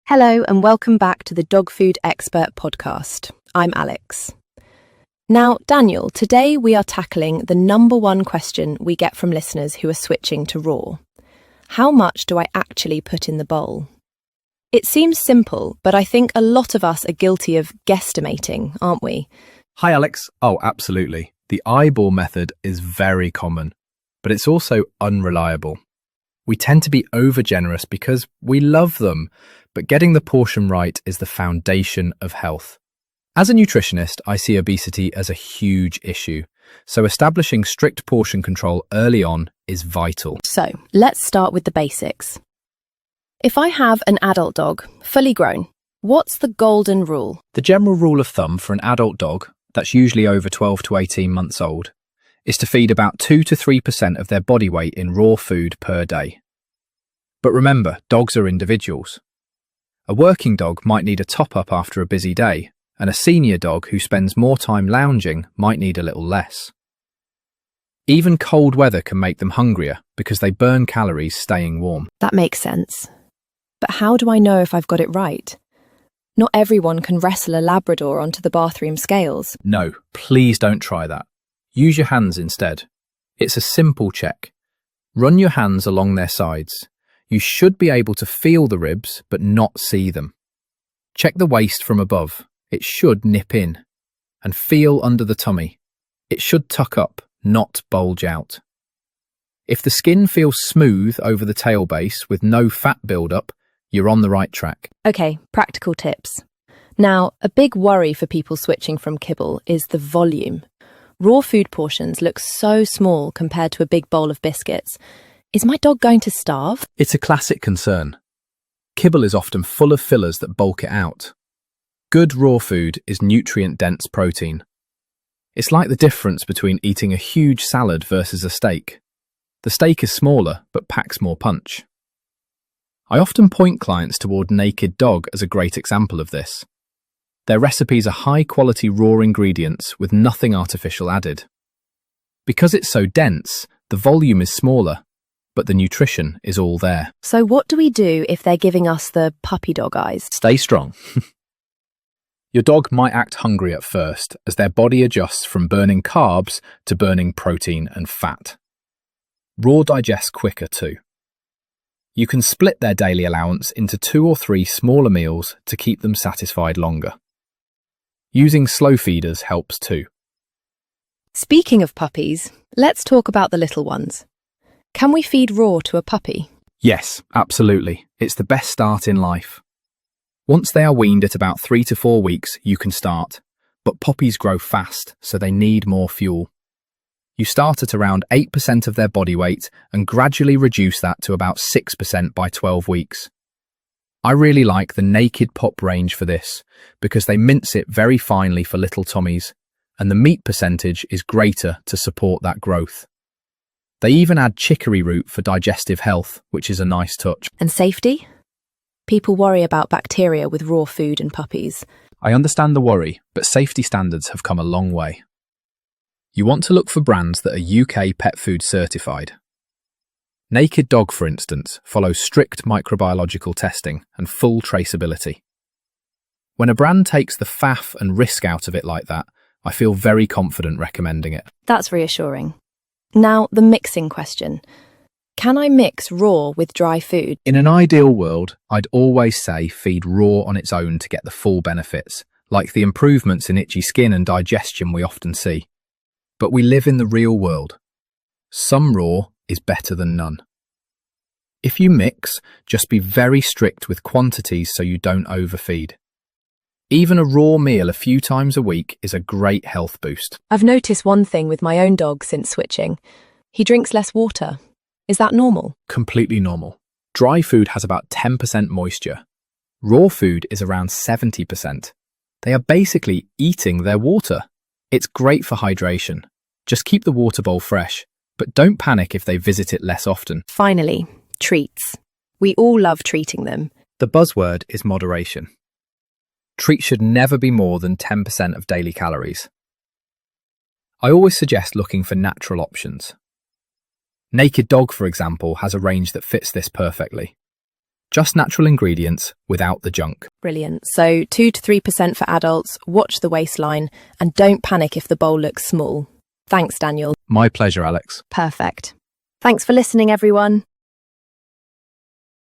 Hello and welcome back to the Dog Food Expert podcast. I'm Alex. Now, Daniel, today we are tackling the number one question we get from listeners who are switching to raw. How much do I actually put in the bowl? It seems simple, but I think a lot of us are guilty of guesstimating, aren't we? Hi, Alex. Oh, absolutely. The eyeball method is very common, but it's also unreliable. We tend to be over-generous because we love them, but getting the portion right is the foundation of health. As a nutritionist, I see obesity as a huge issue, so establishing strict portion control early on is vital. So, let's start with the basics. If I have an adult dog, fully grown, what's the golden rule? The general rule of thumb for an adult dog, that's usually over 12 to 18 months old, is to feed about 2 to 3% of their body weight in raw food per day. But remember, dogs are individuals. A working dog might need a top-up after a busy day, and a senior dog who spends more time lounging might need a little less. Even cold weather can make them hungrier because they burn calories staying warm. That makes sense. But how do I know if I've got it right? Not everyone can wrestle a Labrador onto the bathroom scales. No, please don't try that. Use your hands instead. It's a simple check. Run your hands along their sides. You should be able to feel the ribs, but not see them. Check the waist from above. It should nip in. And feel under the tummy. It should tuck up, not bulge out. If the skin feels smooth over the tail base with no fat build-up, you're on the right track. Okay, practical tips. Now, a big worry for people switching from kibble is the volume. Raw food portions look so small compared to a big bowl of biscuits. Is my dog going to starve? It's a classic concern. Kibble is often full of fillers that bulk it out. Good raw food is nutrient-dense protein. It's like the difference between eating a huge salad versus a steak. The steak is smaller, but packs more punch. I often point clients toward Naked Dog as a great example of this. Their recipes are high-quality raw ingredients with nothing artificial added. Because it's so dense, the volume is smaller, but the nutrition is all there. So what do we do if they're giving us the puppy dog eyes? Stay strong. Your dog might act hungry at first as their body adjusts from burning carbs to burning protein and fat. Raw digests quicker too. You can split their daily allowance into 2 or 3 smaller meals to keep them satisfied longer. Using slow feeders helps too. Speaking of puppies, let's talk about the little ones. Can we feed raw to a puppy? Yes, absolutely. It's the best start in life. Once they are weaned at about 3 to 4 weeks, you can start. But puppies grow fast, so they need more fuel. You start at around 8% of their body weight and gradually reduce that to about 6% by 12 weeks. I really like the Naked Pup range for this because they mince it very finely for little tummies, and the meat percentage is greater to support that growth. They even add chicory root for digestive health, which is a nice touch. And safety? People worry about bacteria with raw food and puppies. I understand the worry, but safety standards have come a long way. You want to look for brands that are UK pet food certified. Naked Dog, for instance, follows strict microbiological testing and full traceability. When a brand takes the faff and risk out of it like that, I feel very confident recommending it. That's reassuring. Now, the mixing question. Can I mix raw with dry food? In an ideal world, I'd always say feed raw on its own to get the full benefits, like the improvements in itchy skin and digestion we often see. But we live in the real world. Some raw is better than none. If you mix, just be very strict with quantities so you don't overfeed. Even a raw meal a few times a week is a great health boost. I've noticed one thing with my own dog since switching. He drinks less water. Is that normal? Completely normal. Dry food has about 10% moisture. Raw food is around 70%. They are basically eating their water. It's great for hydration. Just keep the water bowl fresh, but don't panic if they visit it less often. Finally, treats. We all love treating them. The buzzword is moderation. Treats should never be more than 10% of daily calories. I always suggest looking for natural options. Naked Dog, for example, has a range that fits this perfectly. Just natural ingredients without the junk. Brilliant. So 2 to 3% for adults, watch the waistline, and don't panic if the bowl looks small. Thanks, Daniel. My pleasure, Alex. Perfect. Thanks for listening, everyone.